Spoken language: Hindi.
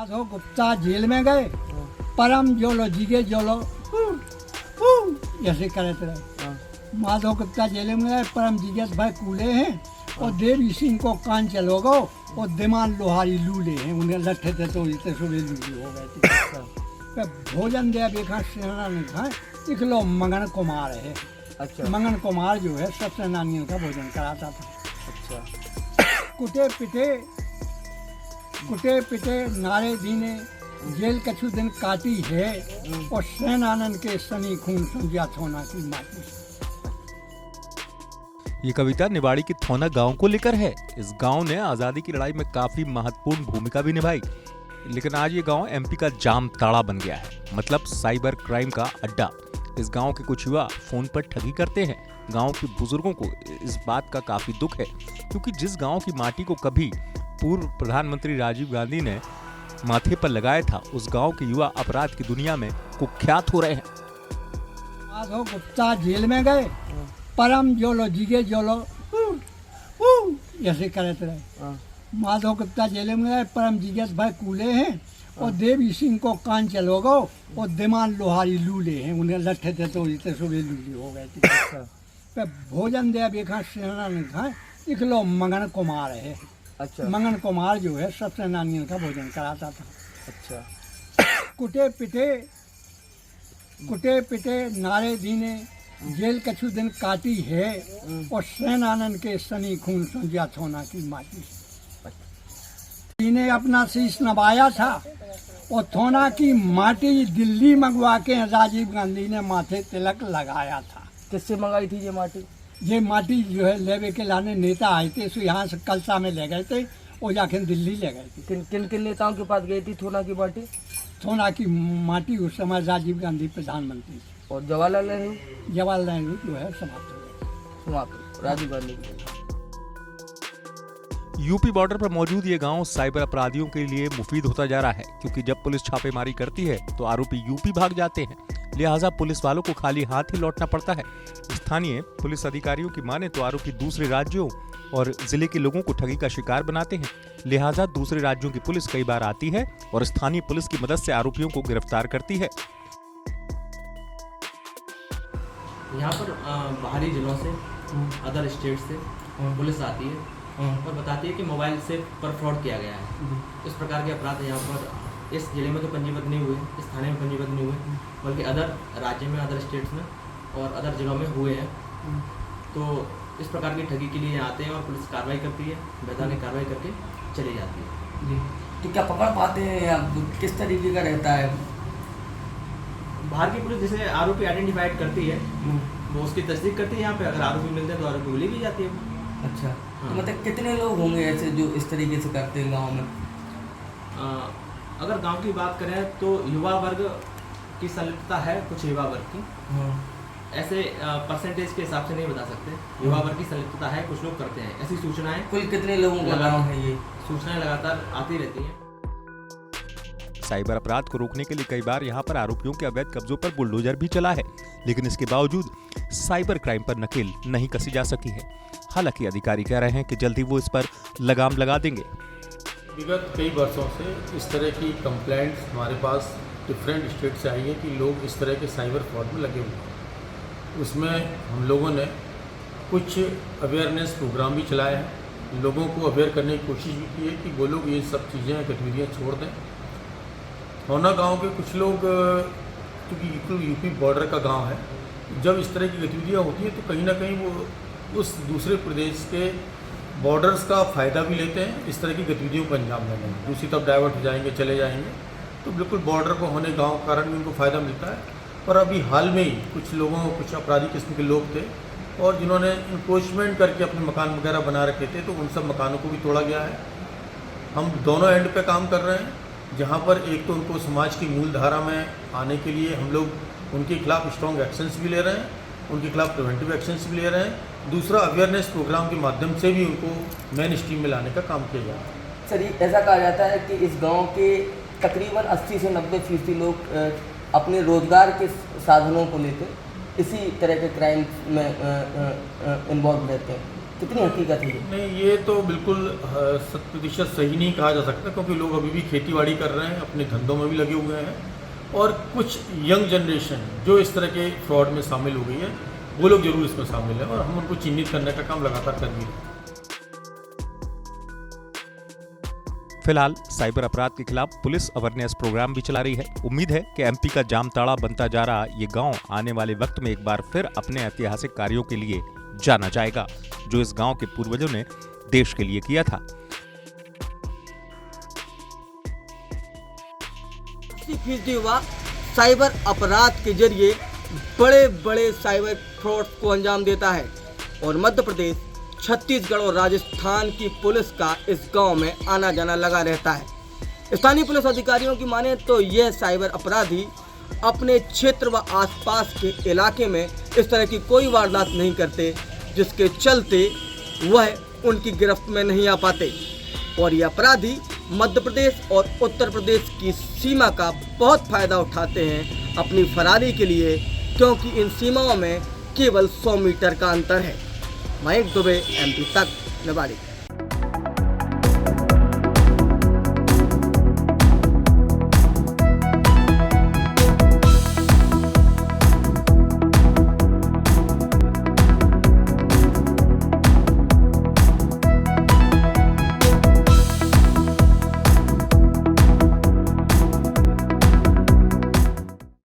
माधव गुप्ता जेल में गए, परम जोलो जीगे जोलो ऐसे करते रहे। माधव गुप्ता जेल में गए, परम जीगत भाई कूले हैं और देवी सिंह को कान चलोगो और दिमान लोहारी लूले हैं, उन्हें लट्ठे थे तो इतने सुबह लूले हो गए थे। भोजन दिया देखा सेना ने खाए, इकलो मंगन कुमार है। अच्छा। मंगन कुमार जो है सब सेनानियों का भोजन कराता था। अच्छा। कुटे पिटे नारे दीने जेल कछु दिन काटी है और सेनानंद के सनी खून संज्ञा थोना की माटी। ये कविता निवाड़ी के थोना गांव को लेकर है। इस गांव ने आजादी की लड़ाई में काफी महत्वपूर्ण भूमिका भी निभाई, लेकिन आज ये गांव एमपी का जाम ताड़ा बन गया है, मतलब साइबर क्राइम का अड्डा। इस गांव के कुछ युवा फोन पर ठगी करते हैं। गांव के बुजुर्गों को इस बात का काफी दुख है, क्योंकि जिस गांव की माटी को कभी पूर्व प्रधानमंत्री राजीव गांधी ने माथे पर लगाया था, उस गांव के युवा अपराध की दुनिया में कुख्यात हो रहे हैं। माधव गुप्ता जेल में गए, परम जोलो जीगे जोलो ऐसे करते रहे। माधव गुप्ता जेल में गए, परम जीगत भाई कूले हैं और देवी सिंह को कान चलोगो और दिमान लोहारी लूले हैं, उन्हें लट्ठे थे तो इतने सुबह लूले हो गए थे। भोजन दिया देखा सेना ने खाए, इकलो मंगन कुमार है। अच्छा। मंगन कुमार जो है सब सेनानियों का भोजन कराता था। अच्छा। कुटे पिटे नारे दीने जेल कछु दिन काटी है और सेनानंद के सनी खून संज्ञा थोना की माटी। इन्हें अपना शीश नवाया था और थोना की माटी दिल्ली मंगवा के राजीव गांधी ने माथे तिलक लगाया था। किससे मंगाई थी ये माटी? ये माटी जो है लेवे के लाने नेता आए थे, सो यहाँ से कलसा में ले गए थे और जाके दिल्ली ले गए थे। किन नेताओं के पास गई थी थोना की माटी? थोना की माटी उस समय राजीव गांधी प्रधानमंत्री थे और जवाहरलाल नेहरू जो है समाप्त हो गए। समाप्त राजीव गांधी। यूपी बॉर्डर पर मौजूद ये गांव साइबर अपराधियों के लिए मुफीद होता जा रहा है, क्योंकि जब पुलिस छापेमारी करती है तो आरोपी यूपी भाग जाते हैं, लिहाजा पुलिस वालों को खाली हाथ ही लौटना पड़ता है। स्थानीय पुलिस अधिकारियों की माने तो आरोपी दूसरे राज्यों और जिले के लोगों को ठगी का शिकार बनाते हैं, लिहाजा दूसरे राज्यों की पुलिस कई बार आती है और स्थानीय पुलिस की मदद से आरोपियों को गिरफ्तार करती है। यहाँ पर बाहरी जिलों से, अदर स्टेट से पुलिस आती है और बताती है कि मोबाइल से पर फ्रॉड किया गया है। इस प्रकार के अपराध यहाँ पर इस जिले में तो पंजीबद्ध नहीं हुए, इस थाने में पंजीबद्ध नहीं हुए, बल्कि अदर राज्य में, अदर स्टेट्स में और अदर जिलों में हुए हैं। तो इस प्रकार की ठगी के लिए आते हैं और पुलिस कार्रवाई करती है, वैधानिक कार्रवाई करके चली जाती है। जी। तो क्या पकड़ पाते हैं या किस तरीके का रहता है? बाहर की पुलिस जैसे आरोपी आइडेंटिफाइड करती है, वो उसकी तस्दीक करती है। यहाँ पे अगर आरोपी मिलते हैं तो आरोपी गोली भी जाती है। अच्छा। तो मतलब कितने लोग होंगे ऐसे जो इस तरीके से करते हैं गाँव में? अगर गांव की बात करें तो युवा वर्ग की संलिप्तता है, कुछ युवा वर्ग की। ऐसे परसेंटेज के हिसाब से नहीं बता सकते। युवा वर्ग की संलिप्तता है, कुछ लोग करते हैं। ऐसी सूचनाएं कुल कितने लोगों का गाँव है ये? सूचनाएं लगातार आती रहती हैं। साइबर अपराध को रोकने के लिए कई बार यहाँ पर आरोपियों के अवैध कब्जों पर बुलडोजर भी चला है, लेकिन इसके बावजूद साइबर क्राइम पर नकेल नहीं कसी जा सकी है। हालांकि अधिकारी कह रहे हैं कि जल्दी वो इस पर लगाम लगा देंगे। विगत कई वर्षों से इस तरह की कंप्लेंट्स हमारे पास डिफरेंट स्टेट से आई है कि लोग इस तरह के साइबर फ्रॉड में लगे हुए हैं। उसमें हम लोगों ने कुछ अवेयरनेस प्रोग्राम भी चलाए हैं, लोगों को अवेयर करने की कोशिश भी की है कि वो लोग ये सब चीज़ें, गतिविधियाँ छोड़ दें। थोना गांव के कुछ लोग, क्योंकि यूपी बॉर्डर का गांव है, जब इस तरह की गतिविधियाँ होती हैं तो कहीं ना कहीं वो उस दूसरे प्रदेश के बॉर्डर्स का फ़ायदा भी लेते हैं, इस तरह की गतिविधियों को अंजाम देने में। दूसरी तरफ डाइवर्ट हो जाएंगे, चले जाएंगे, तो बिल्कुल बॉर्डर को होने गांव के कारण भी उनको फ़ायदा मिलता है। और अभी हाल में ही कुछ लोगों, कुछ अपराधी किस्म के लोग थे और जिन्होंने इंक्रोचमेंट करके अपने मकान वगैरह बना रखे थे, तो उन सब मकानों को भी तोड़ा गया है। हम दोनों एंड पे काम कर रहे हैं, जहाँ पर एक तो उनको समाज की मूल धारा में आने के लिए हम लोग उनके खिलाफ स्ट्रॉन्ग एक्शंस भी ले रहे हैं, उनके खिलाफ प्रिवेंटिव एक्शंस भी ले रहे हैं। दूसरा, अवेयरनेस प्रोग्राम के माध्यम से भी उनको मेन स्ट्रीम में लाने का काम किया जा रहा है। सर, ऐसा कहा जाता है कि इस गांव के तकरीबन 80 से 90% लोग अपने रोजगार के साधनों को लेकर इसी तरह के क्राइम में इन्वॉल्व रहते हैं। कितनी हकीकत है ये? नहीं, ये तो बिल्कुल 100% सही नहीं कहा जा सकता, क्योंकि लोग अभी भी खेतीबाड़ी कर रहे हैं, अपने धंधों में भी लगे हुए हैं, और कुछ यंग जनरेशन जो इस तरह के फ्रॉड में शामिल हो गई है, वो लोग जरूर इसमें शामिल हैं, और हम उनको चिन्हित करने का काम लगातार कर भी रहे हैं। फिलहाल साइबर अपराध के खिलाफ पुलिस अवेयरनेस प्रोग्राम भी चला रही है। उम्मीद है कि एमपी का जामताड़ा बनता जा रहा ये गांव आने वाले वक्त में एक बार फिर अपने ऐतिहासिक कार्यों के लिए जाना जाएगा, जो इस गांव के पूर्वजों ने देश के लिए किया था। फीसदी हुआ साइबर अपराध के जरिए बड़े बड़े साइबर फ्रॉड को अंजाम देता है, और मध्य प्रदेश, छत्तीसगढ़ और राजस्थान की पुलिस का इस गांव में आना जाना लगा रहता है। स्थानीय पुलिस अधिकारियों की माने तो यह साइबर अपराधी अपने क्षेत्र व आसपास के इलाके में इस तरह की कोई वारदात नहीं करते, जिसके चलते वह उनकी गिरफ्त में नहीं आ पाते, और ये अपराधी मध्य प्रदेश और उत्तर प्रदेश की सीमा का बहुत फायदा उठाते हैं अपनी फरारी के लिए, क्योंकि इन सीमाओं में केवल 100 मीटर का अंतर है। मयंक दुबे, MP तक, निवाड़ी।